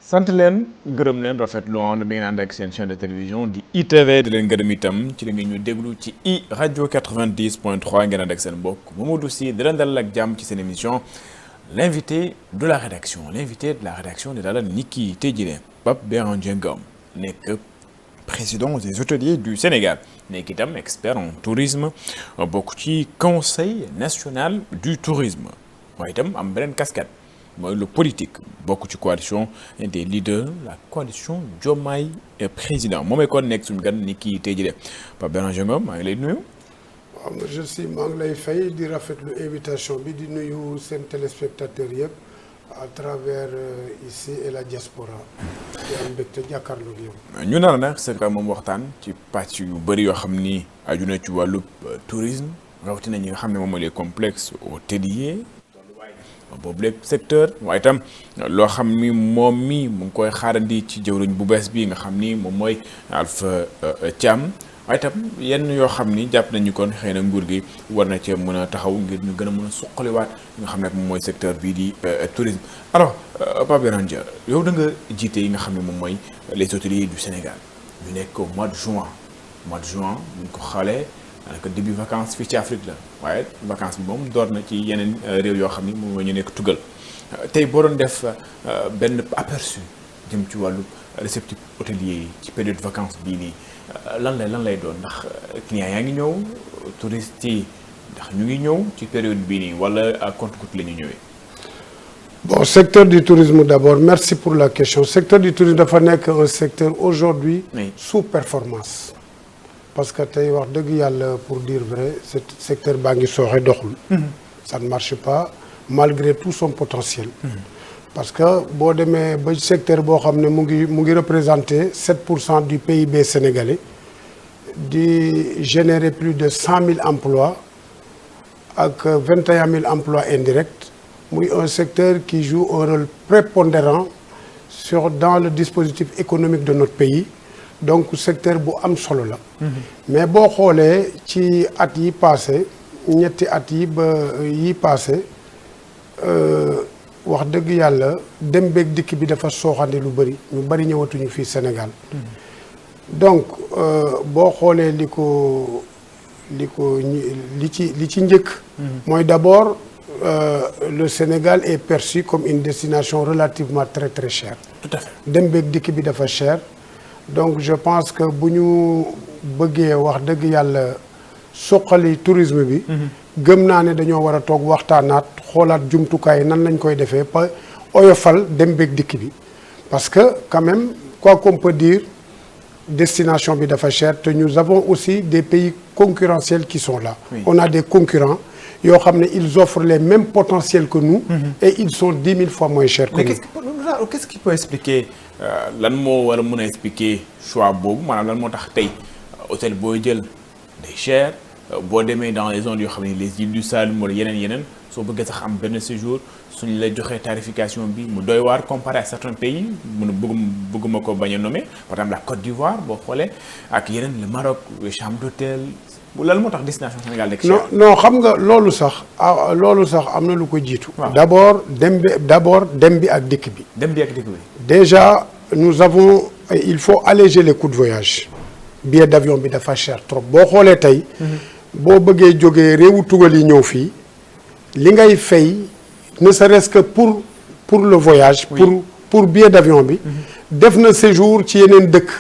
sant leen gërëm leen rafetlu woon bi ngeen ànd ak seen chaîne de télévision di ITV di leen gërëm itam ci la ngeen ñu déglu ci i rajo 90.3 ngeen ànd ak seen mbokk Mamadou Sy di leen dalal ak jàmm ci seen émission l'invité de la rédaction di dalal nit ki tey jii Pape Béranger Ngom nekk président des hôteliers du Sénégal nekk itam expert en tourisme bokk ci conseil national du tourisme waaye itam am beneen casquette mooy le politique bokk ci coalition des leaders la coalition Diomaye président moomay kon nekk suñu gan ni kii tey jii Pape Béranger Ngom maa ngi lay nuyu. waaw monsieur Sy maa ngi lay fay di rafetlu invitation bi di nuyu seen téléspectateurs yëpp à travers ici et la diaspora. di am mbégte jàkkaarloo ak yow. ñu nar nag c'est moom waxtaan ci pàcc yu bëri yoo xam ni aju na ci wàllu tourisme rawatina ñi nga xam ne moom mooy les complexes hôteliers. boobu lépp secteur waaye itam loo xam ni moom mi mu ngi koy xaarandi ci jëwriñ bu bees bi nga xam ni moom mooy Alpha Thiam waaye itam yenn yoo xam ni jàpp nañu kon xëy na nguur gi war na cee mën a taxaw ngir ñu gën a mën a suqaliwaat nga xam ne moom mooy secteur bii di tourisme. alors Pape Béranger yow da nga jiite yi nga xam ne moom mooy les hôteliers du Sénégal ñu nekk au mois de juin buñ ko xoolee. daanaka début vacances fii ci Afrique la waaye vacances bi moom door na ci yeneen réew yoo xam ni moom ñu nekk tugal tey boo doon def benn aperçu jëm ci wàllu réceptif hôtelier yi ci période vacances bii nii lan lay doon ndax clients yaa ngi ñëw touristes yi ndax ñu ngi ñëw ci période bii nii wala à compte-gouttes la ñu ñëwee. bon secteur du tourisme d'abord merci pour la question secteur du tourisme dafa nekk un secteur aujourd'hui sous performance. parce que tey wax dëgg yàlla pour dire vrai ce secteur baa ngi sooxe doxul. ça ne marche pas malgré tout son potentiel. parce que boo demee ba secteur boo xam ne mu ngi représenter 7% du PIB sénégalais di générer plus de 100 000 emplois ak 21 000 emplois indirects muy un secteur qui joue un rôle prépondérant dans le dispositif économique de notre pays. donc secteur bu am solo la. mais boo xoolee ci at yi passé ñetti at yi ba yi passé wax dëgg yàlla dem beeg dikk bi dafa sooxandi lu bëri ñu bëri ñëwatuñu fii Sénégal. donc boo xoolee li ci njëkk. mooy d'abord le Sénégal est perçu comme une destination relativement très très chère. tout à fait dem beeg dikk bi dafa cher. donc je pense que bu ñu bëggee wax dëgg yàlla suqali tourisme bi. gëm naa ne dañoo war a toog waxtaanaat xoolaat jumtukaay nan lañ koy defee ba oyofal dem beeg dikk bi. parce que quand même quoi qu'on peut dire destination bi dafa cher te nous avons aussi des pays concurrentiels qui sont là. Oui. On a des concurrents yoo xam ne ils offrent les mêmes potentiels que nous. Et ils sont 10 000 fois moins chers que nous. Qu'est-ce qui peut expliquer lan moo war a mën a expliquer choix boobu maanaam lan moo tax tey hôtel booy jël day cher boo demee dans les zones yoo xam ne les îles du Saloum wala yeneen soo bëggee sax am benn séjour suñu la joxee tarification bi mu doy waar comparé à certains pays bëgguma ko bañ a nommer par exemple la Côte d'Ivoire boo xoolee ak yeneen le Maroc les chambres d'hôtel lan moo tax destination Sénégal nekk cher. non xam nga loolu sax am na lu ko jiitu. d'abord dem bi ak dikk bi. déjà nous avons il faut alléger les coûts de voyage. billet d'avion bi dafa cher trop boo xoolee tey. boo bëggee jógee réewu tugal yi ñëw fii li ngay fay ne serait-ce que pour le voyage. Oui. pour billet d'avion bi. def na séjour ci yeneen dëkk.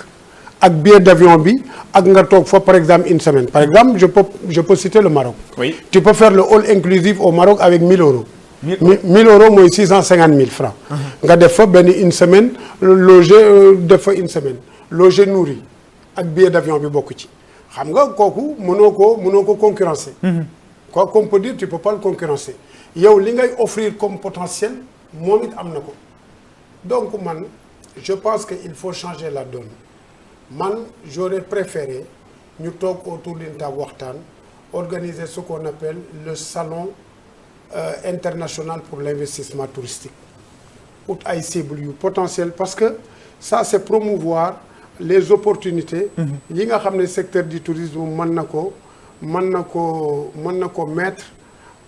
ak billet d'avion bi ak nga toog fa par exemple une semaine par exemple je peux citer le Maroc. Oui. Tu peux faire le all inclusive au Maroc avec 1 000 euros. 1000 euros mooy 650 000 francs. nga def fa benn une semaine loger def fa une semaine loger nourri ak billet d'avion bi bokk ci xam nga kooku mënoo ko concurrencer. quoi qu'on peut dire tu peux pas le concurrencer yow li ngay offrir comme potentiel moom it am na ko donc man je pense que il faut changer la donne. man j'aurais préféré ñu toog autour d'une table waxtaan organiser ce qu'on appelle le salon international pour l'investissement touristique ut ay cibles yu potentiel parce que ça c'est promouvoir les opportunités yi nga xam ne secteur du tourisme mën na ko mettre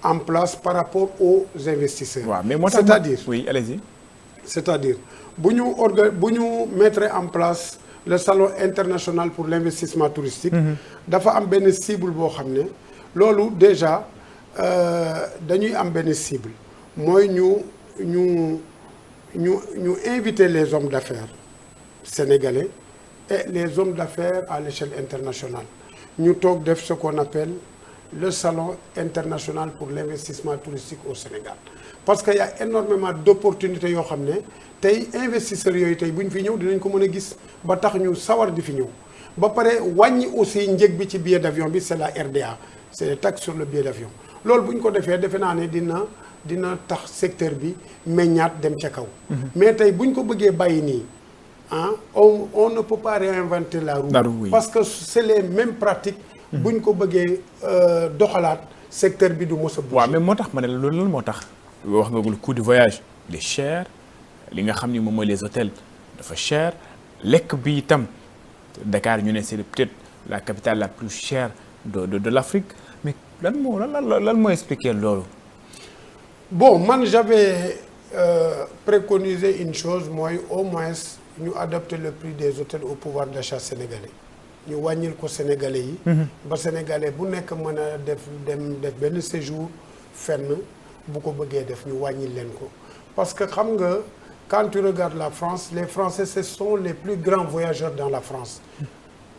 en place par rapport aux investisseurs. waaw mais moo tax c'est-à-dire oui allez-y. c'est-à-dire bu ñu mettre en place le salon international pour l'investissement touristique. dafa am benn cible boo xam ne loolu déjà dañuy am benn cible mooy ñu inviter les hommes d'affaires sénégalais et les hommes d'affaires à l'échelle internationale ñu toog def ce qu'on appelle le salon international pour l'investissement touristique au Sénégal parce que y a énormément d'opportunités yoo xam ne tey investisseurs yooyu tey bu ñu fi ñëw dinañ ko mën a gis ba tax ñu sawar di fi ñëw ba pare wàññi aussi njëg bi ci billet d'avion bi c'est la RDA c'est les taxes sur le billet d'avion loolu bu ñu ko defee defe naa ne dina tax secteur bi meññaat dem ca kaw. mais tey bu ñu ko bëggee bàyyi nii on ne peut pas réinventer la roue. Oui. Parce que c'est les mêmes pratiques. bu ñu ko bëggee doxalaat secteur bi du mos a bouger. waaw mais moo tax ma ne la loolu moo tax wax nga le coût du voyage il est cher li nga xam ni moom mooy les hôtels dafa cher lekk bi itam Dakar ñu ne c'est peut-être la capitale la plus chère de l'Afrique mais lan moo expliquer loolu. bon man j'avais préconisé une chose mooy au moins ñu adapter le prix des hôtels au pouvoir d'achat sénégalais. ñu wàññil ko sénégalais yi. ba sénégalais bu nekk mën a def benn séjour fenn bu ko bëggee def ñu wàññil leen ko parce que xam nga quand tu regardes la France les Français ce sont les plus grands voyageurs dans la France.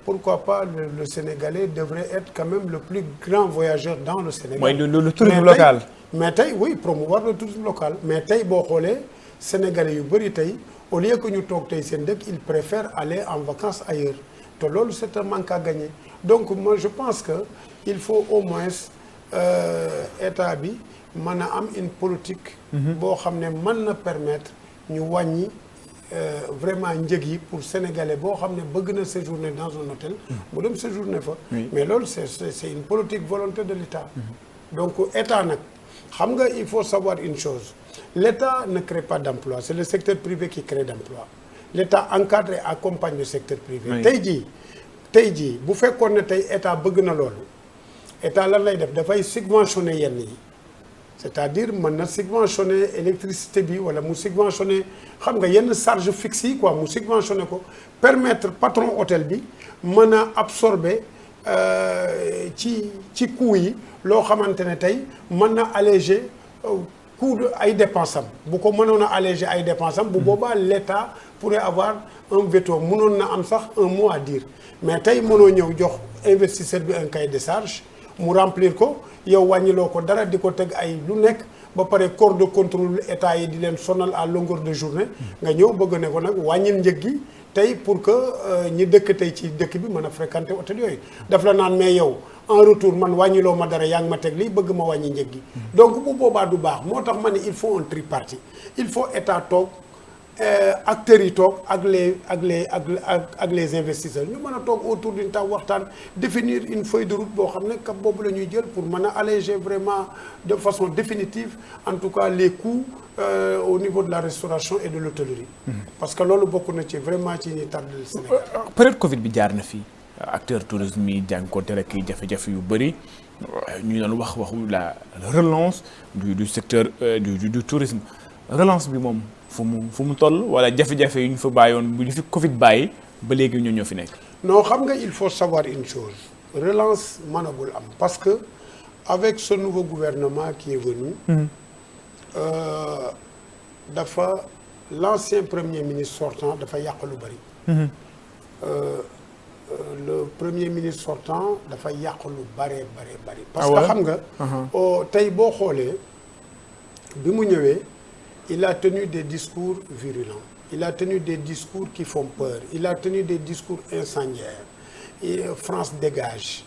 Pourquoi pas le Sénégalais devrait être quand même le plus grand voyageur dans le Sénégal. mooy le tourisme local. mais tey oui promouvoir le tourisme local mais tey boo xoolee sénégalais yu bëri tey au lieu que ñu toog tey seen dëkk ils préfèrent aller en vacances ailleurs. te loolu c'est un manque à gagner donc moi je pense que il faut au moins état bi mën a am une politique boo xam ne mën na permettre ñu wàññi vraiment njëg yi pour sénégalais boo xam ne bëgg na séjourner dans un hôtel mu dem séjourner fa mais loolu c'est une politique volonté de l'État donc état nag xam nga il faut savoir une chose l'État ne crée pas d'emploi c'est le secteur privé qui crée d'emploi l'État encadre et accompagne le secteur privé. tey jii bu fekkoon ne tey état bëgg na loolu état lan lay def dafay subventionner yenn yi c'est-à-dire mën na subventionner électricité bi wala mu subventionner xam nga yenn charge fixe yi quoi mu subventionner ko permettre patron hôtel bi mën a absorber ci coût yi loo xamante ne tey mën na alléger coût de ay dépenses am bu ko mënoon a alléger ay dépenses am bu boobaa l'État pourrait avoir un veto mënoon na am sax un mot à dire mais tey mënoo ñëw jox investisseur bi un cahier de charge mu remplir ko yow wàññiloo ko dara di ko teg ay lu nekk ba pare corps de contrôle état yi di leen sonal à longueur de journée nga ñëw bëgg ne ko nag wàññil njëg gi tey pour que ñi dëkk tey ci dëkk bi mën a fréquenter hôtel yooyu daf la naan mais yow en retour man wàññiloo ma dara yaa ngi ma teg lii bëgg ma wàññi njëg gi donc bu boobaa du baax moo tax ma ne il faut un tripartite il faut état toog acteurs yi toog ak les investisseurs ñu mën a toog autour d'une table waxtaan définir une feuille de route boo xam ne cap boobu la ñuy jël pour mën a alléger vraiment de façon définitive en tout cas les coûts au niveau de la restauration et de l'hôtellerie parce que loolu bokk na ci vraiment ci ñuy tardé Sénégal. période Covid bi jaar na fii acteurs tourisme yi jànkuwante rek i jafe-jafe yu bëri ñu doon waxu la relance du secteur du tourisme relance bi moom fu mu toll wala jafe-jafe yi ñu fa bàyyoon bu ñu fi Covid bàyyi ba léegi ñoo fi nekk. non xam nga il faut savoir une chose relance mënagul am parce que avec ce nouveau gouvernement qui est venu. dafa l'ancien premier ministre sortant dafa yàq lu bari. Le premier ministre sortant dafa yàq lu bari. parce que xam nga. tey boo xoolee bi mu ñëwee. Il a tenu des discours virulents, il a tenu des discours qui font peur, il a tenu des discours incendiaires. Et France dégage.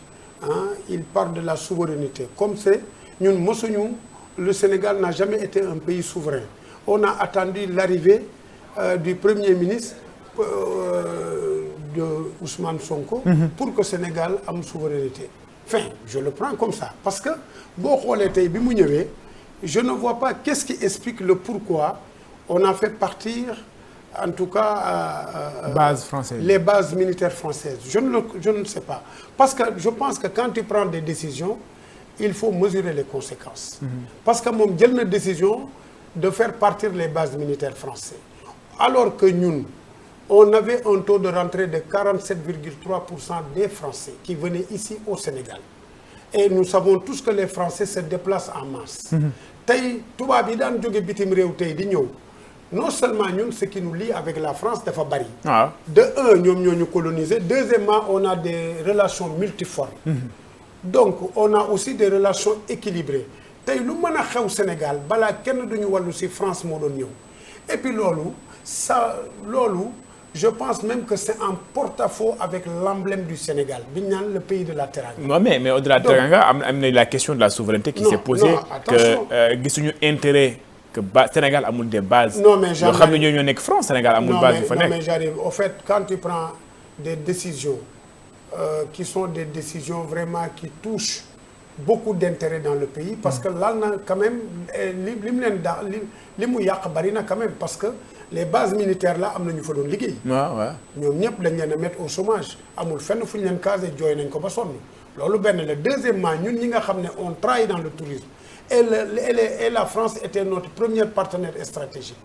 Il parle de la souveraineté. Comme c'est, ñun mosuñu, le Sénégal n'a jamais été un pays souverain. On a attendu l'arrivée du Premier ministre de Ousmane Sonko pour que le Sénégal ait une souveraineté. Enfin, je le prends comme ça. Parce que, boo xoolee tey bi mu ñëwee je ne vois pas qu'est-ce qui explique le pourquoi on a fait partir en tout cas base française. Les bases militaires françaises. Je ne sais pas. Parce que je pense que quand tu prends des décisions, il faut mesurer les conséquences. Parce que moom jël na décision de faire partir les bases militaires françaises. alors que ñun on avait un taux de rentrée de 47,3% des Français qui venaient ici au Sénégal et nous savons tous que les Français se déplacent en masse. tey tubaab yi daan jóge bitim réew tey di ñëw non seulement ñun ce qui nous lie avec la France dafa bari. De un ñoom ñoo ñu colonisé. Deuxièmement on a des relations multiformes. Donc on a aussi des relations équilibrées tey lu mën a xew Sénégal balaa kenn duñu wàllu ci France moo doon ñëw et puis loolu je pense même que c'est en porte-à-faux avec l'emblème du Sénégal bi ñu naan le pays de la Teranga. Non mais au-delà de Teranga am na la question de la souveraineté qui s'est posée que gisuñu intérêt que Sénégal amul des bases. Non mais yoo xam ne ñoo nekk France Sénégal amul base yu fa nekk. Non mais j'arrive au fait quand tu prends des décisions qui sont des décisions vraiment qui touchent beaucoup d'intérêt dans le pays parce que laal na quand même li mu leen da li mu yàq bari na quand même parce que les bases militaires là am na ñu fa doon liggéey. waaw ñoom ñëpp dañ leen a mettre au chômage amul fenn fu ñu leen casé jooy nañ ko ba sonn loolu benn la deuxièmement ñun ñi nga xam ne on travaille dans le tourisme et la France était notre premier partenaire stratégique.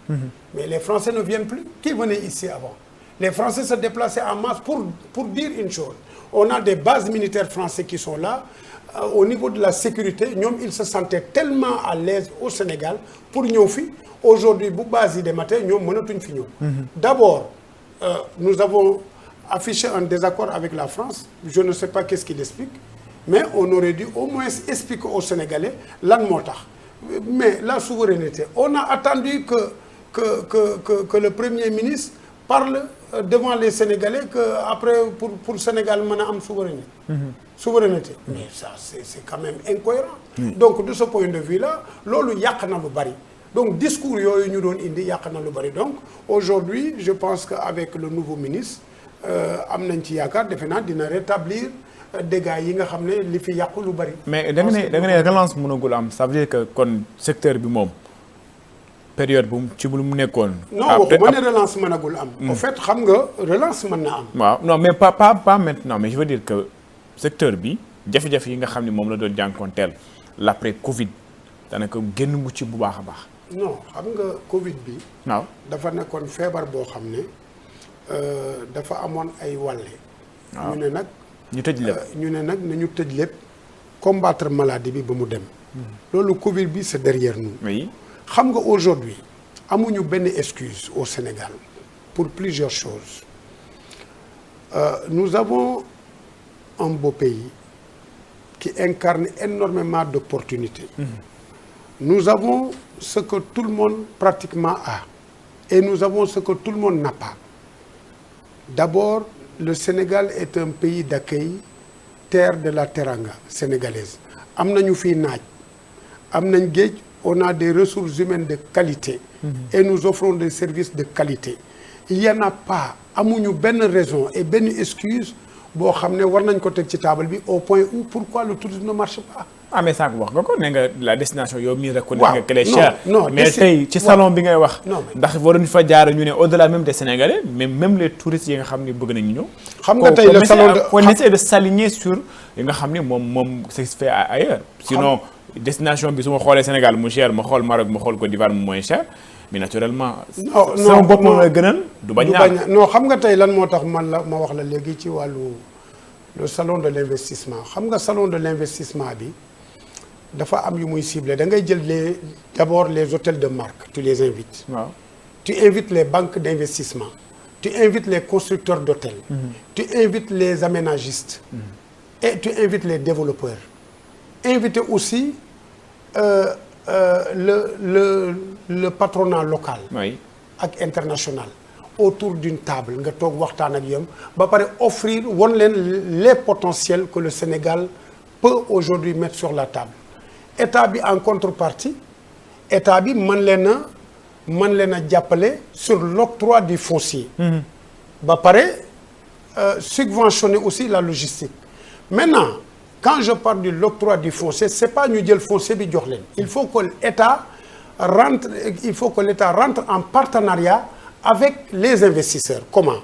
Mais les Français ne viennent plus. Qui venait ici avant? Les Français se déplaçaient en masse pour dire une chose. On a des bases militaires français qui sont là. Au niveau de la sécurité, ils se sentaient tellement à l'aise au Sénégal pour ñëw fi. Aujourd'hui, bu base yi des matins, ñoom mënatuñ fi ñëw. D'abord, nous avons affiché un désaccord avec la France. Je ne sais pas qu'est-ce qu'il explique. Mais on aurait dû au moins expliquer aux Sénégalais lan moo tax. Mais la souveraineté, on a attendu que le Premier ministre parle devant les Sénégalais que après pour Sénégal mën a am souveraineté. Mais ça c'est quand même incohérent. Donc de ce point de vue-là, loolu yàq na lu bari. Donc discours yooyu ñu doon indi yàq na lu bari. Donc aujourd'hui, je pense qu'avec le nouveau ministre am nañ ci yaakaar defe naa dina rétablir dégâts yi nga xam ne li fi yàqu lu bari. Mais da nga ne relance mënagul am ça veut dire que kon secteur bi moom période bu ci bu mu nekkoon. non waxuma ne relance mënagul am. en fait xam nga relance mën na am. waaw non mais pas maintenant mais je veux dire que secteur bi jafe-jafe yi nga xam ne moom la doon jànkoonteel l'après Covid daanaka génn mu ci bu baax a baax. non xam nga Covid bi. waaw dafa nekkoon feebar boo xam ne dafa amoon ay wàlle. waaw ñu ne nag. ñu tëj lépp ñu ne nag nañu tëj lépp combattre maladie bi ba mu dem. loolu Covid bi c'est derrière nous. oui xam nga aujourd'hui amuñu benn excuse au Sénégal pour plusieurs choses nous avons un beau pays qui incarne énormément d'opportunités. Nous avons ce que tout le monde pratiquement a et nous avons ce que tout le monde n'a pas. D'abord, le Sénégal est un pays d'accueil, terre de la Teranga sénégalaise. Am nañu fii naaj, am nañ géej, on a des ressources humaines de qualité et nous offrons des services de qualité. Il y en a pas, amuñu benn raison et benn excuse boo xam ne war nañ ko teg ci table bi au point où pourquoi le tourisme ne marche pas. ah mais sànq wax nga ko ne nga la destination yow mii reconnaître nga qu'elle est chère. non mais tey ci salon bi ngay wax. non ndax waruñu fa jaar ñu ne au-delà même des Sénégalais mais même les touristes yi nga xam ni bëgg nañu ñëw. xam nga tey le salon de on essaie de s'aligner sur yi nga xam ni moom ça se fait ailleurs. sinon destination bi su ma xoolee Sénégal mu cher ma xool Maroc ma xool Côte d'Ivoire mu moins cher mais naturellement. non sama bopp moom la gënal. du bañ non xam nga tey lan moo tax ma wax la léegi ci wàllu le salon de l'investissement xam nga salon de l'investissement bi. dafa am yu muy ciblé da ngay jël d'abord les hôtels de marque tu les invites. waaw tu invites les banques d'investissement. tu invites les constructeurs d'hôtels. tu invites les aménagistes. et tu invites les développeurs. inviter aussi le patronat local. oui ak international. autour d'une table nga toog waxtaan ak yéen ba pare offrir won leen les potentiels que le Sénégal peut aujourd'hui mettre sur la table. État bi en contrepartie état bi mën leen a jàppale sur l'octroi du foncier. ba pare subventionner aussi la logistique. Maintenant quand je parle de l'octroi du foncier c'est pas ñu jël foncier bi jox leen. il faut que l'État rentre en partenariat avec les investisseurs. Comment?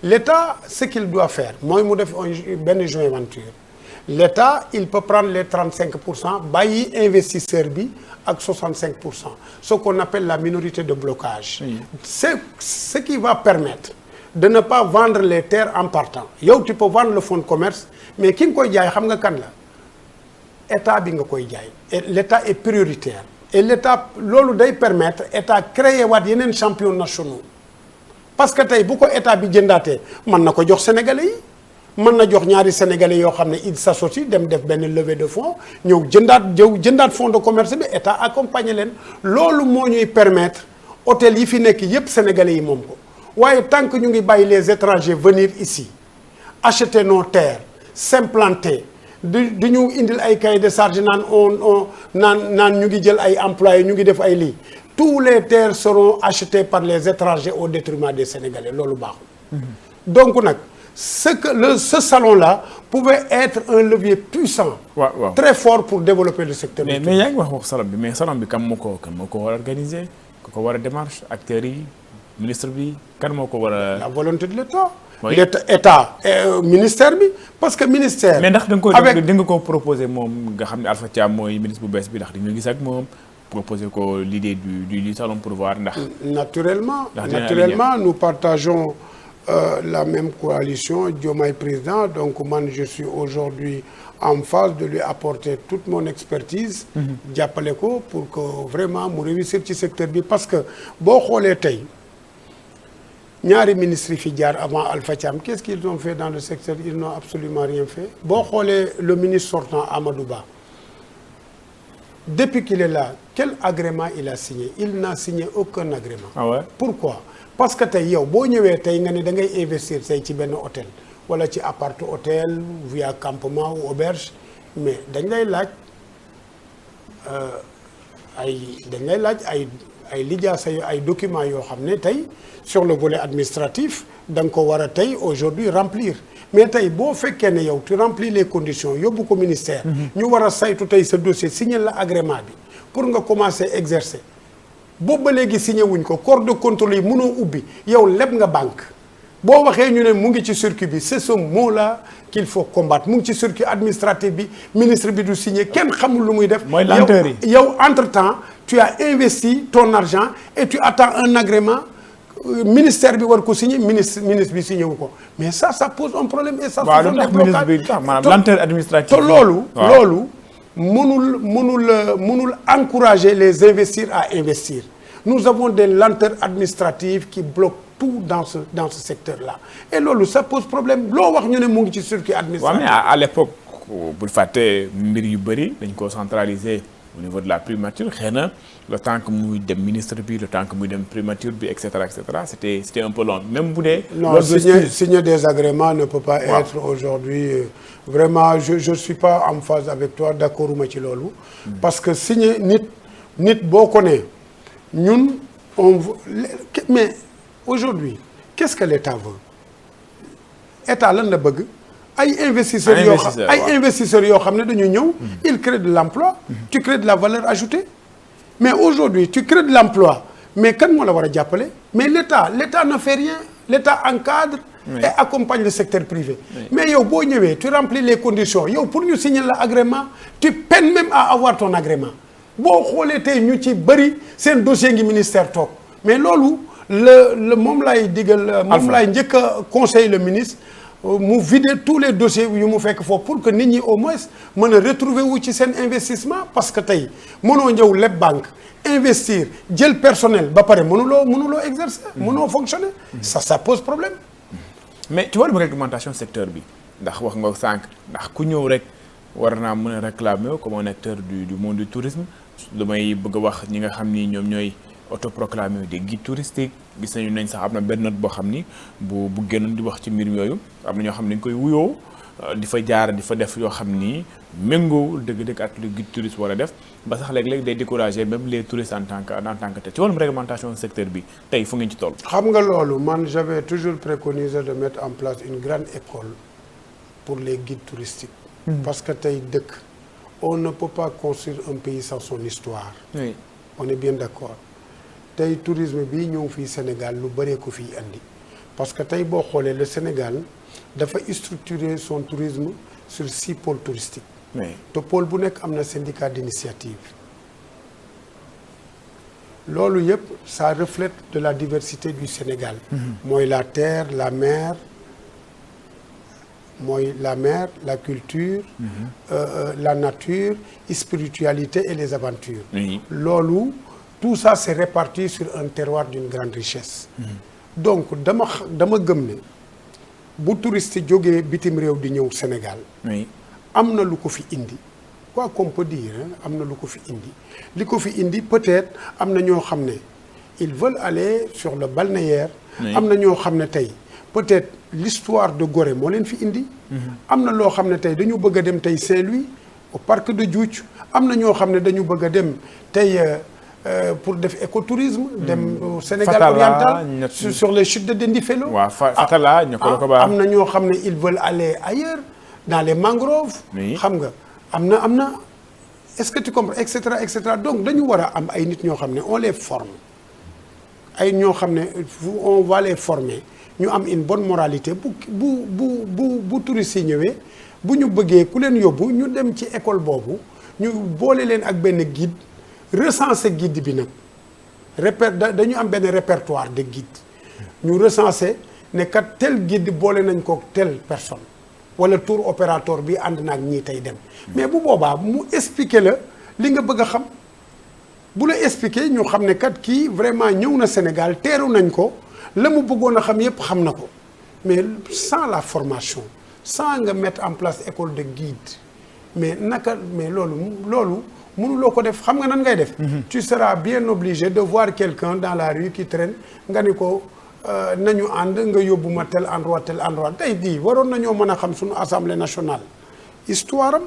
L'État ce qu'il doit faire mooy mu def benn joint venture. l'État il peut prendre les 35% bàyyi investisseur bi ak 65%, ce qu'on appelle la minorité de blocage. Oui. C'est ce qui va permettre de ne pas vendre les terres en partant. Yow tu peux vendre le fonds de commerce mais ki nga koy jaay xam nga kan la état bi nga koy jaay et l'État est prioritaire et l'État loolu day permettre état créer waat yeneen champions nationaux parce que tey bu ko état bi jëndaatee mën na ko jox sénégalais yi. mën na jox ñaari sénégalais yoo xam ne ils s'associent dem def benn levée de fonds ñëw jëndaat fonds de commerce bi état accompagner leen loolu moo ñuy permettre hôtel yi fi nekk yépp sénégalais yi moom ko waaye tant que ñu ngi bàyyi les étrangers venir ici acheter nos terres s'implanter du ñu indil ay cahier de charge naan ñu ngi jël ay employés ñu ngi def ay lii tous les terres seront achetées par les étrangers au détriment des sénégalais loolu baaxul donc nag ce salon-là pouvait être un levier puissant, très fort pour développer le secteur. Mais il y a un salon, mais salon bi kan moo ko organiser, ko war a démarche, acteurs yi, ministre bi, kan moo ko war a. La volonté de l'État. Oui. L'État, ministère bi, parce que ministère. Mais ndax da nga ko proposer moom nga xam ne Alpha Thiam mooy ministre bu bees bi ndax dañu gis ak moom proposer ko l'idée du salon pour voir ndax. Naturellement, nous partageons. La même coalition, Diomaye président, donc moi je suis aujourd'hui en phase de lui apporter toute mon expertise jàppale ko pour que vraiment mu réussir ci secteur bi parce que boo xoolee tey ñaari ministres yi fi jaar avant Alpha Thiam qu'est-ce qu'ils ont fait dans le secteur? Ils n'ont absolument rien fait. Boo xoolee le ministre sortant Amadou Ba depuis qu'il est là quel agrément il a signé? Il n'a signé aucun agrément. Ah ouais? Pourquoi? Parce que tey yow boo ñëwee tey nga ne da ngay investir tey ci benn hôtel wala ci appart hôtel via campement ou auberge mais dañ lay laaj ay lijaasa ay documents yoo xam ne tey sur le volet administratif da nga ko war a tey aujourd'hui remplir mais tey boo fekkee ne yow tu remplis les conditions yóbbu ko ministère. ñu war a saytu tey sa dossier signer la agrément bi pour nga commencer exercer. boobu ba léegi signé wuñ ko corps de contrôle yi mënoo ubbi yow leb nga banque boo waxee ñu ne mu ngi ci circuit bi c'est ce mot là qu'il faut combattre mu ngi ci circuit administratif bi ministre bi du signé kenn xamul lu muy def. mooy lenteur yi yow entre temps tu as investi ton argent et tu attends un agrément ministère bi war ko signé ministre bi signé wu ko mais ça pose un problème et ça. waaw lu tax ministre bi tax maanaam lenteur administrative. te loolu. mënul encourager les investisseurs à investir. Nous avons des lenteurs administratives qui bloquent tout dans ce secteur-là. Et loolu ça pose problème. Loo wax ñu ne mu ngi ci circuit administratif. Ouais, mais à l'époque bul fàtte mbir yu bëri dañ ko centraliser au niveau de la primature xëy na le temps que muy dem ministre bi le temps que muy dem primature bi et cetera c'était un peu long même bu dee. Non, signer des agréments ne peut pas être aujourd'hui vraiment je suis pas en phase avec toi d'accord uma ci loolu. Parce que signer nit boo ko ne ñun mais aujourd'hui qu'est-ce que l'État veut? État lan la bëgg? ay investisseurs yoo xam ne dañu ñëw ils créent de l'emploi tu crées de la valeur ajoutée mais aujourd'hui tu crées de l'emploi mais kan moo la war a jàppale mais l'État ne fait rien l'État encadre et accompagne le secteur privé mais yow boo ñëwee tu remplis les conditions yow pour ñu signer la agrément tu peines même à avoir ton agrément boo xoolee tey ñu ci bëri seen dossier ngi ministère toog mais loolu moom laay digal moom laay njëkk a conseiller le ministre mu vider tous les dossiers yu mu fekk foofu pour que nit ñi au moins mën a retrouver wu ci seen investissement parce que tey mënoo ñëw leb banque investir jël personnel ba pare mënuloo exercer mënoo fonctionner ça pose problème. mais ci wàllum réglementation secteur bi ndax wax nga sànq ndax ku ñëw rek war naa mën a réclamer comme un acteur du monde du tourisme damay bëgg a wax ñi nga xam ni ñoom ñooy autoproclamé des guides touristiques gis nañ sax am na benn note boo xam ni bu génnoon di wax ci mbir yooyu am na ñoo xam ne dañ koy wuyoo di fa jaar di fa def yoo xam ni méngoowul dëgg-dëgg ak lu guide touriste war a def ba sax léeg-léeg day décourager même les touristes en tant que tel ci wàllum réglementation secteur bi tey fu ngeen ci toll. xam nga loolu man j'avais toujours préconisé de mettre en place une grande école pour les guides touristiques. Parce que tey dëkk on ne peut pas construire un pays sans son histoire. Oui. On est bien d'accord. tey tourisme bi ñëw fii Sénégal lu bëree ko fii andi parce que tey boo xoolee le Sénégal dafa structurer son tourisme sur 6 pôles touristiques. te pôle bu nekk am na syndicat d'initiative. loolu yëpp ça reflète de la diversité du Sénégal. mooy la terre la mer la culture. la nature spiritualité et les aventures. loolu tout ça c'est réparti sur un terroir d'une grande richesse. donc dama gëm ne bu touriste jógee bitim réew di ñëw Sénégal. am na lu ko fi indi. quoi qu'on peut dire am na lu ko fi indi li ko fi indi peut-être am na ñoo xam ne ils veulent aller sur le balnéaire. am na ñoo xam ne tey peut-être l'histoire de Gorée moo leen fi indi. am na loo xam ne tey dañu bëgg a dem tey Saint-Louis au parc de Djoudj am na ñoo xam ne dañu bëgg a dem tey pour def écotourisme. dem au Sénégal Fatala, oriental sur les chutes de Dendifelo. waaw Fatala am na ñoo xam ne ils veulent aller ailleurs dans les mangroves. xam nga. am na est-ce que tu comprends et cetera donc dañu war a am ay nit ñoo xam ne on les forme ay ñoo xam ne on va les former ñu am une bonne moralité bu touristes yi ñëwee bu ñu bëggee ku leen yóbbu ñu dem ci école boobu ñu boole leen ak benn guide recenser guide bi nag dañu am benn répertoire de guide ñu recenser ne kat tel guide boole nañ ko telle personne wala tour opérateur bi ànd naag ñii tey dem mais bu boobaa mu expliquer la li nga bëgg a xam bu la expliquer ñu xam ne kat kii vraiment ñëw na Sénégal teeru nañ ko la mu bëggoon a xam yépp xam na ko mais sans la formation sans nga mettre en place école de guide mais loolu mënuloo ko def xam nga nan ngay def. tu seras bien obligé de voir quelqu'un dans la rue qui traîne nga ni ko nañu ànd nga yóbbu ma tel endroit tey jii waroon nañoo mën a xam suñu assemblée nationale histoire am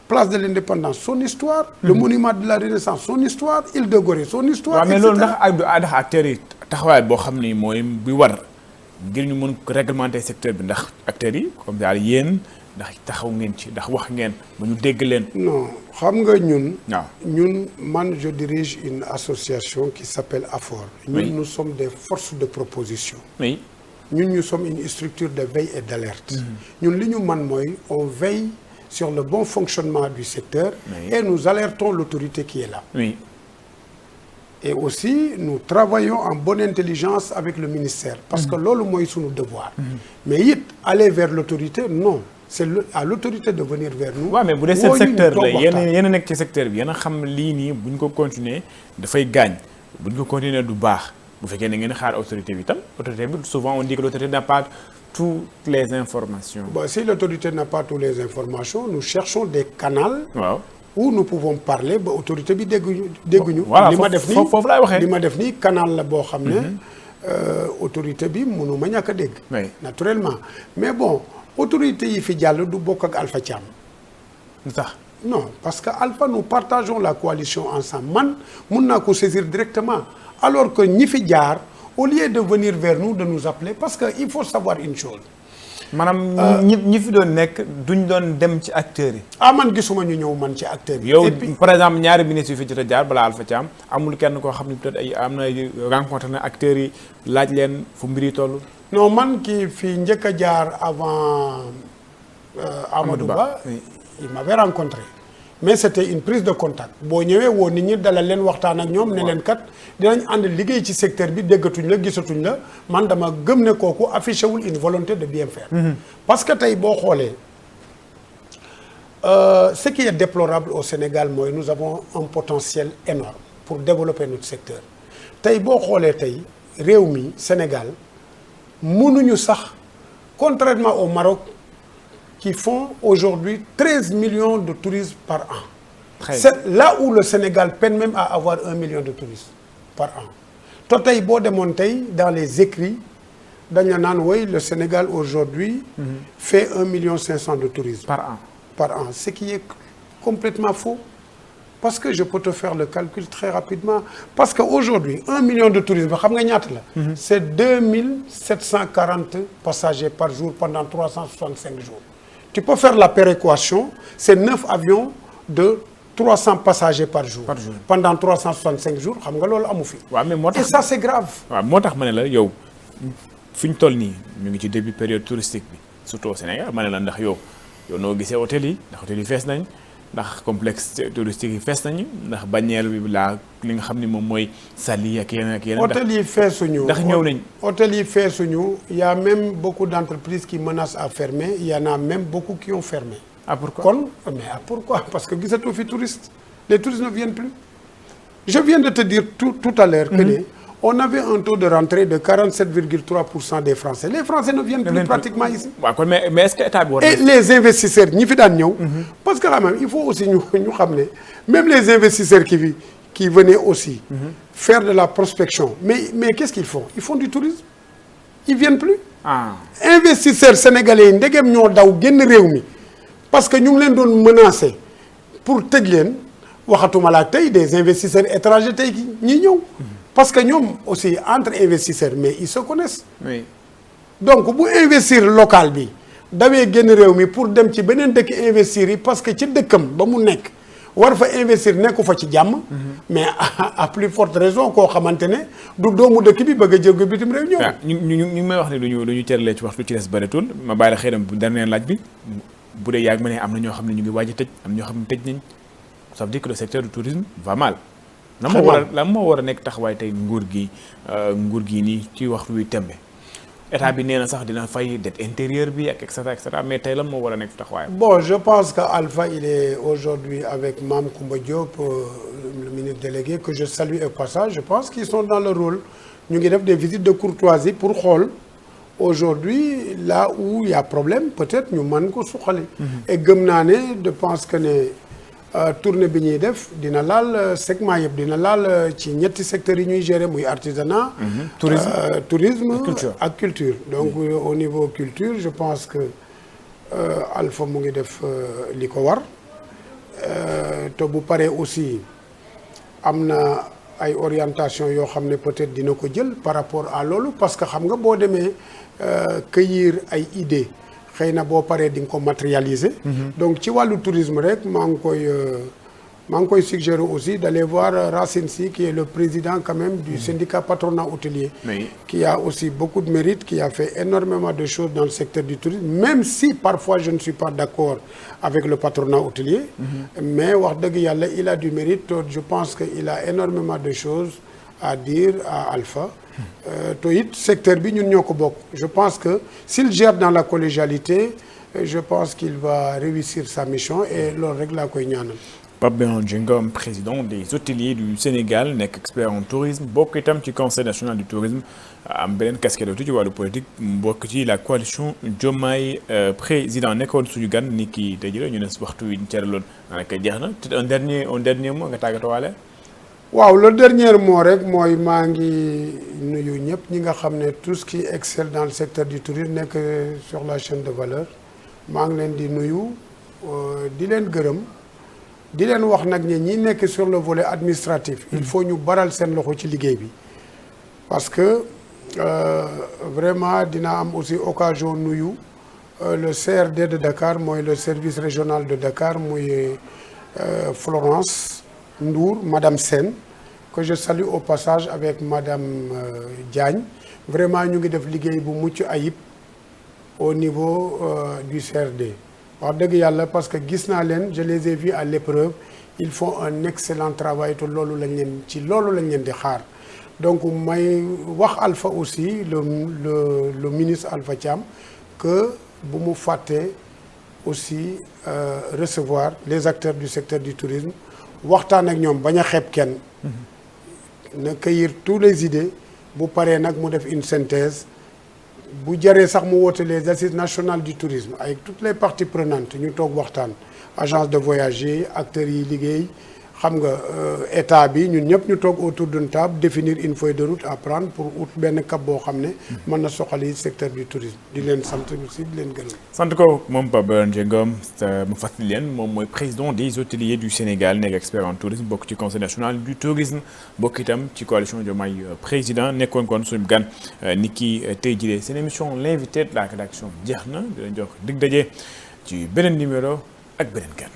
place de l'indépendance son histoire. le monument de la renaissance son histoire île de Gorée son histoire. waaw mais loolu ndax acteurs yi taxawaay boo xam ni mooy bi war ngir ñu mën ko réglementer secteur bi ndax acteurs yi comme daal yéen ndax taxaw ngeen ci ndax wax ngeen ba ñu dégg leen. non xam nga ñun. waaw ñun man je dirige une association qui s'appelle AFOR. ñun nous sommes des forces de proposition. oui ñun ñu sommes une structure de veille et d'alerte. ñun li ñu man mooy on veille sur le bon fonctionnement du secteur. et nous alertons l'autorité qui est là. oui. et aussi nous travaillons en bonne intelligence avec le ministère. parce que loolu mooy suñu devoir. mais it aller vers l'autorité non. c'est à l'autorité de venir vers nous. waaw mais bu dee seen secteur la yéen a nekk ci secteur bi yéen a xam lii nii bu ñu ko continuer dafay gaañ bu ñu ko continuer du baax bu fekkee ne ngeen xaar autorité bi tam autorité bi souvent on dit que l'autorité n'a pas toutes les informations. Bon, si l'autorité n'a pas toutes les informations nous cherchons des canaux. waaw où nous pouvons parler ba autorité bi dégguñu. voilà li ma def nii foofu laay waxee li ma def nii canal la boo xam ne. autorité bi mënu ma ñàkk a dégg. naturellement mais bon. autorité yi fi jàll du bokk ak Alpha Thiam. lu tax non parce que Alpha nous partageons la coalition ensemble man mun naa ko saisir directement alors que ñi fi jaar au lieu de venir vers nous de nous appeler parce que il faut savoir une chose. maanaam ñi fi doon nekk duñ doon dem ci acteurs yi. man gisuma ñu ñëw man ci acteurs yi. yow par exemple ñaari ministres yu fi jot a jaar balaa Alpha Thiam amul kenn koo xam ne peut-être ay am na rencontre na acteurs yi laaj leen fu mbir yi toll. non man kii fii njëkk a jaar avant Amadou Ba il m'avait rencontré mais c'était une prise de contact boo ñëwee woo nit ñi dalal leen waxtaan ak ñoom ne leen kat dinañ ànd liggéey ci secteur bi déggatuñ la gisatuñ la man dama gëm ne kooku affiché wul une volonté de bien faire. parce que tey boo xoolee ce qui est déplorable au Sénégal mooy nous avons un potentiel énorme pour développer notre secteur tey boo xoolee tey réew mi Sénégal mënuñu sax contrairement au Maroc qui font aujourd'hui 13 millions de touristes par an. C'est là où le Sénégal peine même à avoir 1 million de touristes par an. te tey boo demoon tey dans les écrits dañ la naan woy le Sénégal aujourd'hui fait 1,5 million de touristes par an ce qui est complètement faux. Parce que je peux te faire le calcul très rapidement parce que aujourd'hui 1 million de touristes ba xam nga ñaata la. c'est 2740 passagers par jour pendant 365 jours. Tu peux faire la péréquation c'est 9 avions de 300 passagers par jour. Pendant 365 jours xam nga loolu amu fi. waaw mais moo tax et ça c'est grave. waaw moo tax ma ne la yow fi ñu toll nii ñu ngi ci début période touristique bi surtout au Sénégal ma ne la ndax yow noo gisee hôtel yi ndax hôtel yi fees nañ ndax complexe touristique yi fees nañu ndax Bagnères bi laa li nga xam ni moom mooy Saly ak yeneen ak yeneen. hôtel yi feesuñu ndax ñëw nañ. hôtel yi feesuñu y a même beaucoup d'entreprises qui menacent à fermer il y en a même beaucoup qui ont fermé. Ah pourquoi kon mais pourquoi parce que gisatoo fi touristes les touristes ne viennent plus. Je viens de te dire tout à l'heure que on avait un taux de rentrée de 47,3% des Français. Les Français ne viennent plus pratiquement ici. waaw kon mais est-ce que état bi war et les investisseurs ñi fi daan ñëw. parce que quand même il faut aussi ñu xam ne même les investisseurs qui venaient aussi. faire de la prospection mais qu'est-ce qu'ils font? Ils font du tourisme. Ils viennent plus. Investisseurs sénégalais yi ndegem ñoo daw génn réew mi parce que ñu ngi leen doon menacer pour tëj leen. waxatuma la tey des investisseurs étrangers tey ñi ñëw parce que ñoom aussi entre investisseurs mais ils se connaissent. Oui. Donc bu investir local bi dawee génn réew mi pour dem ci beneen dëkk investir yi parce que ci dëkkam ba mu nekk war fa investir nekku fa ci jàmm. mais à plus forte raison koo xamante ne du doomu dëkk bi bëgg a jóge bitim réew ñëw. waaw ñu ngi may wax ne du ñu cëralee ci waxtu ci des bëreetul ma bàyyi la xëy na bu dernier laaj bi bu dee yàgg ma ne am na ñoo xam ne ñu ngi waaj a tëj am ñoo xam ne tëj nañ. Ça veut dire que le secteur du tourisme va mal. lan moo war a nekk taxawaay tey nguur gi nii ci waxtu wi tembe état bi nee na sax dina fay dette intérieure bi ak et cetera mais tey lan moo war a nekk taxawaay. Bon, je pense que Alpha il est aujourd'hui avec Mame Koumba Diop le ministre délégué que je salue au passage je pense qu'ils sont dans le rôle ñu ngi def des visites de courtoisie pour xool aujourd'hui là où il y a problème peut-être ñu mën ko suqali. et gëm naa ne je pense que ne. tournée bi ñuy def dina laal segment yëpp dina laal ci ñetti secteurs yi ñuy gérer muy artisanat. tourisme ak culture. donc au niveau culture je pense que Alpha mu ngi def li ko war te bu paree aussi am na ay orientation yoo xam ne peut-être dina ko jël par rapport à loolu parce que xam nga boo demee cueillir ay idées. xëy na boo paree di nga ko matérialiser. donc ci wàllu tourisme rek maa ngi koy suggérer aussi d'aller voir Racine Sy qui est le président quand même du syndicat patronat hôtelier. Oui. Qui a aussi beaucoup de mérite, qui a fait énormément de choses dans le secteur du tourisme même si parfois je ne suis pas d'accord avec le patronat hôtelier. Mais wax dëgg yàlla il a du mérite je pense que il a énormément de choses à dire à Alpha. to it secteur bi ñun ñoo ko bokk je pense que s'il gère dans la collégialité je pense qu'il va réussir sa mission et loolu rek laa koy ñaanal. Pape Béranger Ngom président des hôteliers du Sénégal nekk expert en tourisme bokk itam ci conseil national du tourisme am beneen casquette ci wàllu politique bokk ci la coalition Diomaye président nekkoon suñu gan ni ki tey jii ñu ne waxtu wi ñu cëraloon daanaka jeex na te un dernier mot nga tàggatoo waale. waaw le dernier mot rek mooy maa ngi nuyu ñëpp ñi nga xam ne tout ce qui excelle dans le secteur du tourisme nekk sur la chaîne de valeur maa ngi leen di nuyu di leen gërëm di leen wax nag ñi nekk sur le volet administratif il faut ñu baral seen loxo ci liggéey bi parce que vraiment dina am aussi occasion nuyu le CRD de Dakar mooy le service régional de Dakar muy Florence Ndour madame Sène que je salue au passage avec madame Diagne vraiment ñu ngi def liggéey bu mucc ayib au niveau du CRD wax dëgg yàlla parce que gis naa leen je les ai vus à l'épreuve ils font un excellent travail te loolu lañ leen di xaar donc may wax Alpha aussi le ministre Alpha Thiam que bu mu fàtte aussi recevoir les acteurs du secteur du tourisme waxtaan ak ñoom bañ a xeeb kenn na cueillir tous les idées bu paree nag mu def une synthèse bu jaree sax mu woote les assises nationales du tourisme avec toutes les parties prenantes ñu toog waxtaan agence de voyager acteurs yi liggéey xam nga état bi ñun ñëpp ñu toog autour d'une table définir une feuille de route à prendre pour ut benn cap boo xam ne mën na soxali secteur du tourisme di leen sant aussi di leen gërëm. sant ko moom Pape Béranger Ngom mu fàttali leen moom mooy président des hôteliers du Sénégal nekk expert en tourisme bokk ci conseil national du tourisme bokk itam ci coalition Diomaye président nekkoon kon suñu gan ni ki tey jii seen émission l'invité de la rédaction jeex na di leen jox dig daje ci beneen numéro ak beneen gan.